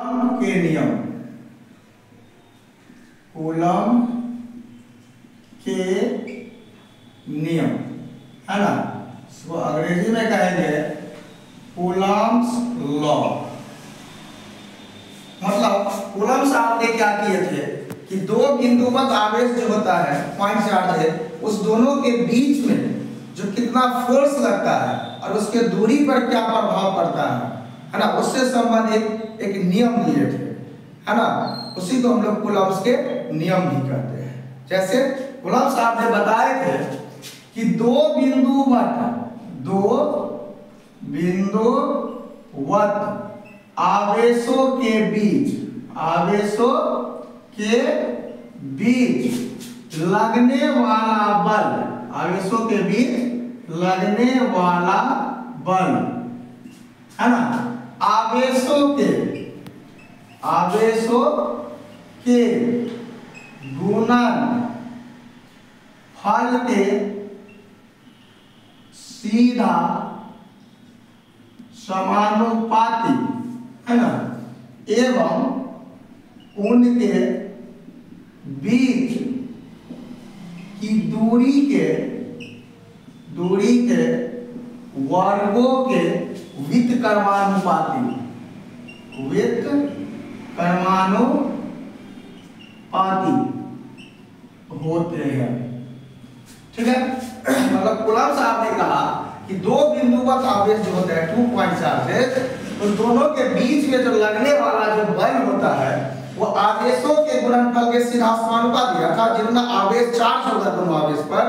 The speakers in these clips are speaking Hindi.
के नियम, कूलम के नियम है ना, इसको अंग्रेजी में कहेंगे कूलम्स लॉ। मतलब कूलम्स आपने क्या किए थे कि दो बिंदुवत आवेश जो होता है, पॉइंट चार्ज है, उस दोनों के बीच में जो कितना फोर्स लगता है और उसके दूरी पर क्या प्रभाव पड़ता है ना, उससे संबंधित एक नियम दिए थे, है ना। उसी को हम लोग कूलम्स के नियम भी कहते हैं। जैसे कूलम्स आपने बताए थे कि दो बिंदुवत आवेशों के बीच लगने वाला बल, आवेशों के बीच लगने वाला बल, है ना, आवेशों के गुणन फल के सीधा समानुपाती, है ना, एवं उनके बीच की दूरी के वर्गों के व्युत्क्रमानुपाती होते हैं। ठीक है, मतलब कूलम्स आपने कहा कि दो बिंदुवत आवेश जो होते हैं, 2 पॉइंट चार्जेस, उन दोनों के बीच में जो लगने वाला जो बल होता है वो आवेशों के गुणनफल के सीधा समानुपाती, अर्थात जितना आवेश चार्ज होगा दोनों आवेश पर,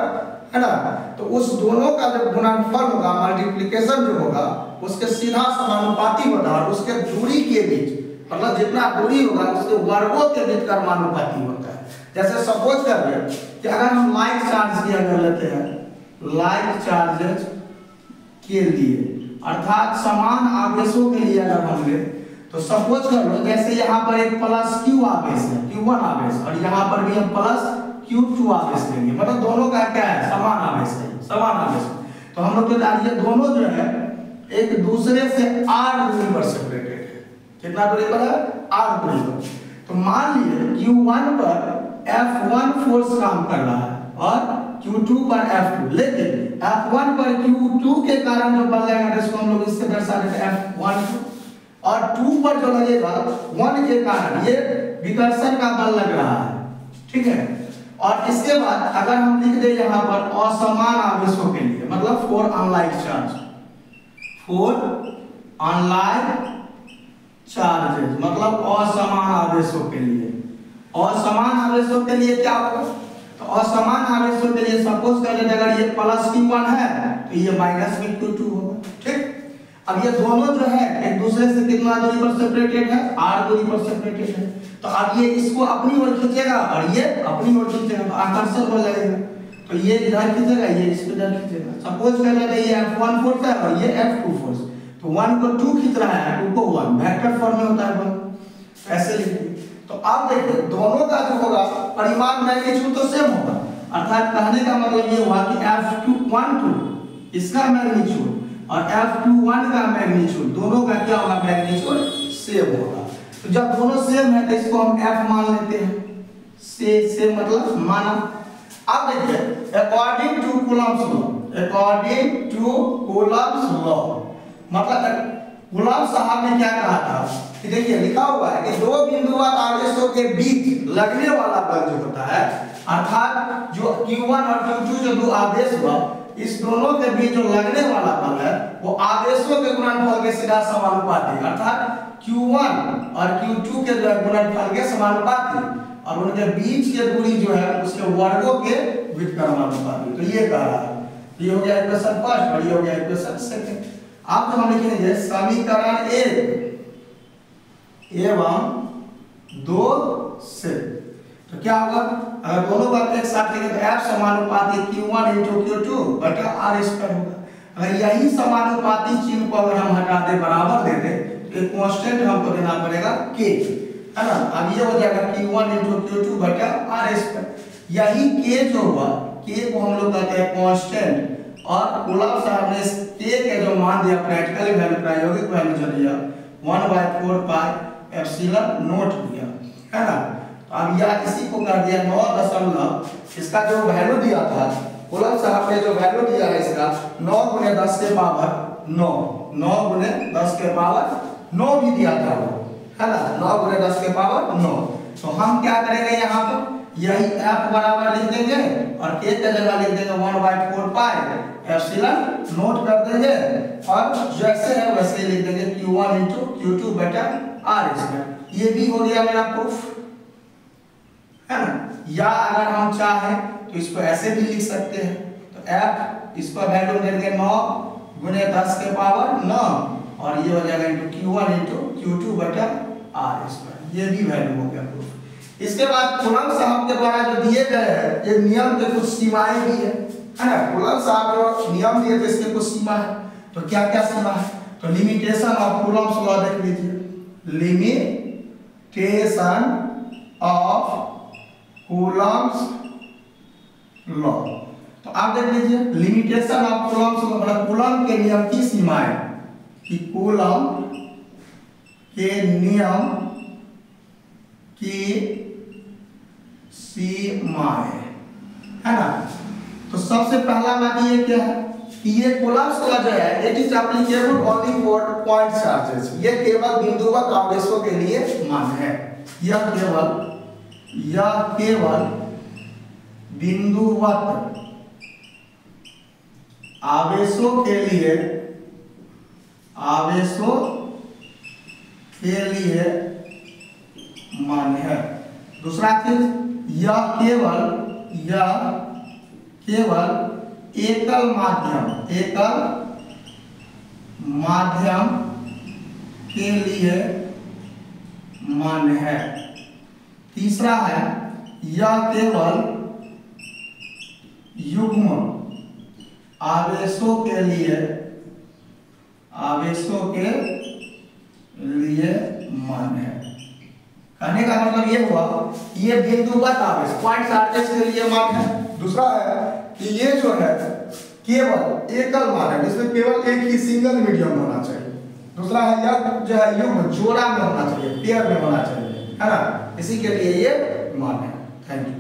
है ना, तो उस दोनों का जो गुणनफल होगा, मल्टीप्लिकेशन जो होगा, उसके सीधा समानुपाती होगा और उसके दूरी के बीच, मतलब जितना दूरी होगा उसके वर्गों के बीच कर्मानुपाती होता है। जैसे सपोज कर ले कि अगर हम लाइक चार्ज की अगर लेते हैं, लाइक चार्जेज के लिए, अर्थात समान आवेशों के लिए अगर हम ले, तो सपोज कर लो जैसे यहाँ पर एक प्लस क्यू आवेश है, Q1 आवेश, और यहाँ पर भी हम प्लस Q2 आवेश लेंगे, मतलब दोनों का क्या है, समान आवेश है, समान आवेश। तो हम लोग ये दोनों जो है एक दूसरे से r दूरी पर सेपरेटेड है। कितना दूरी पर है, r दूरी पर। तो मान लीजिए Q1 पर F1 फोर्स काम कर रहा है और Q2 पर F2, लेकिन F1 पर Q2 के कारण जो बल लगेगा जिसको हम लोग इससे दर्शा देते हैं F1, और 2 पर जो लगेगा 1 के कारण ये विकर्षण का बल लग रहा है। ठीक है, और इसके बाद अगर हम लिख दे यहाँ पर असमान आवेशों के लिए, मतलब 4 अनलाइक चार्ज, 4 अनलाइक चार्जेस, मतलब असमान आवेशों के लिए। असमान आवेशों के लिए क्या होगा, तो असमान आवेशों के लिए सपोज कर लेते अगर ये प्लस Q1 है तो ये माइनस में Q2 होगा। ठीक, अब ये दोनों जो है एक दूसरे से कितना दूरी पर सेपरेटेड है, r दूरी पर सेपरेटेड है। तो अब ये इसको अपनी ओर खींचेगा और ये अपनी ओर खींचेगा, तो आकर्षण बल लगेगा, तो ये इधर खींचेगा, ये इसको इधर खींचेगा। सपोज कर लेते ये F1 फोर्स है और ये F2 फोर्स, तो 1 को 2 खींच रहा है, 2 को 1, वेक्टर फॉर्म में होता है बल, ऐसे लिखिए। तो आप देखिए दोनों का जो होगा परिमाण मैग्नीट्यूड तो सेम होगा, अर्थात कहने का मतलब ये हुआ कि F2 इसका मैग्नीट्यूड और F21 का मैग्नीट्यूड, दोनों का क्या होगा, मैग्नीट्यूड सेम होगा। तो जब दोनों सेम है तो इसको हम F मान लेते हैं, से मतलब माना। अब देखिए अकॉर्डिंग टू कूलम्स लॉ, मतलब कूलम्ब साहब ने क्या कहा था कि देखिए लिखा हुआ है कि दो बिंदुवत आवेशों के बीच लगने वाला बल जो होता है, अर्थात जो Q1 और Q2 जो दो आवेश हुआ, इस दोनों के बीच जो लगने वाला बल है वो आवेशों के गुणनफल के सीधा समानुपाती, अर्थात Q1 और Q2 के गुणनफल के समानुपाती, और उनके बीच की दूरी जो है उसके वर्गों के व्युत्क्रमानुपाती। तो ये कह रहा है, ये हो गया इक्वेशन फर्स्ट और ये हो गया इक्वेशन सेकंड। अब हम लिखेंगे समीकरण 1 एवं 2 से, तो क्या होगा, अगर दोनों का एक साथ लिखें तो F समानुपाती Q1 × Q2 बटा R स्क्वायर होगा। अगर यही समानुपाती चिन्ह को अगर हम हटा दे, बराबर दे दे, तो एक कांस्टेंट हमको देना पड़ेगा K, है ना। अब ये हो जाएगा Q1 × Q2 बटा R स्क्वायर। यही K जो हुआ, K को हम लोग कहते हैं कांस्टेंट, और कूलम्ब साहब ने K के जो मान दिया प्रैक्टिकल वैल्यू, प्रायोगिक वैल्यू जो दिया 1/4 पाई एप्सिलॉन नोट दिया, है ना। तो अब यह इसी को कर दिया 9 इसका जो वैल्यू दिया था कूलम्ब साहब ने जो वैल्यू दिया है इसका 9 × 10 के पावर 9, 9 × 10 के पावर 9 भी दिया था वो, है ना, 9 × 10 के पावर 9। तो हम क्या करेंगे यहाँ पर यही f बराबर लिख देंगे और k की जगह लिख देंगे 1/4 पाई एप्सिलॉन नोट कर देंगे और जैसे है वैसे लिख देंगे q1 × q2 बटा r²। ये भी हो गया मेरा प्रूफ, है ना। या अगर हम चाहें तो इसको ऐसे भी लिख सकते हैं, तो f इसका वैल्यू देंगे 9 × 10 के पावर 9 और ये हो जाएगा q1 × q2 बटा r²। ये भी वैल्यू हो गया प्रूफ। इसके बाद कूलम्ब साहब के द्वारा जो दिए गए हैं ये नियम के कुछ सीमाएं भी है ना। कूलम्ब साहब जो नियम दिए थे इसके कुछ सीमा है, तो क्या क्या सीमा है, तो लिमिटेशन ऑफ कूलम्ब्स लॉ देख लीजिए, लिमिटेशन ऑफ कूलम्ब्स लॉ। तो आप देख लीजिए लिमिटेशन ऑफ कूलम्ब्स लॉ मतलब कूलम्ब के नियम की सीमाएं, कि कूलम्ब के नियम की सीमाएं, है ना। तो सबसे पहला बात ये क्या है कि ये कूलम्ब्स लॉ जो है it is applicable only for point charges, ये केवल बिंदुवत आवेशों के लिए मान्य है। यह केवल बिंदुवत आवेशों के लिए मान्य है। दूसरा चीज यह केवल एकल माध्यम के लिए मान्य है। तीसरा है यह केवल युग्म आवेशों के लिए मान्य है। कहने का मतलब ये हुआ ये बिंदुवत आवेश पॉइंट चार्जेस के लिए मान्य है। दूसरा है कि ये जो है केवल एकल माध्यम, इसमें केवल एक ही सिंगल मीडियम होना चाहिए। दूसरा है यह जो है युग्म जोड़ा में होना चाहिए, पेयर में होना चाहिए, है ना, इसी के लिए ये मान्य है। Thank you.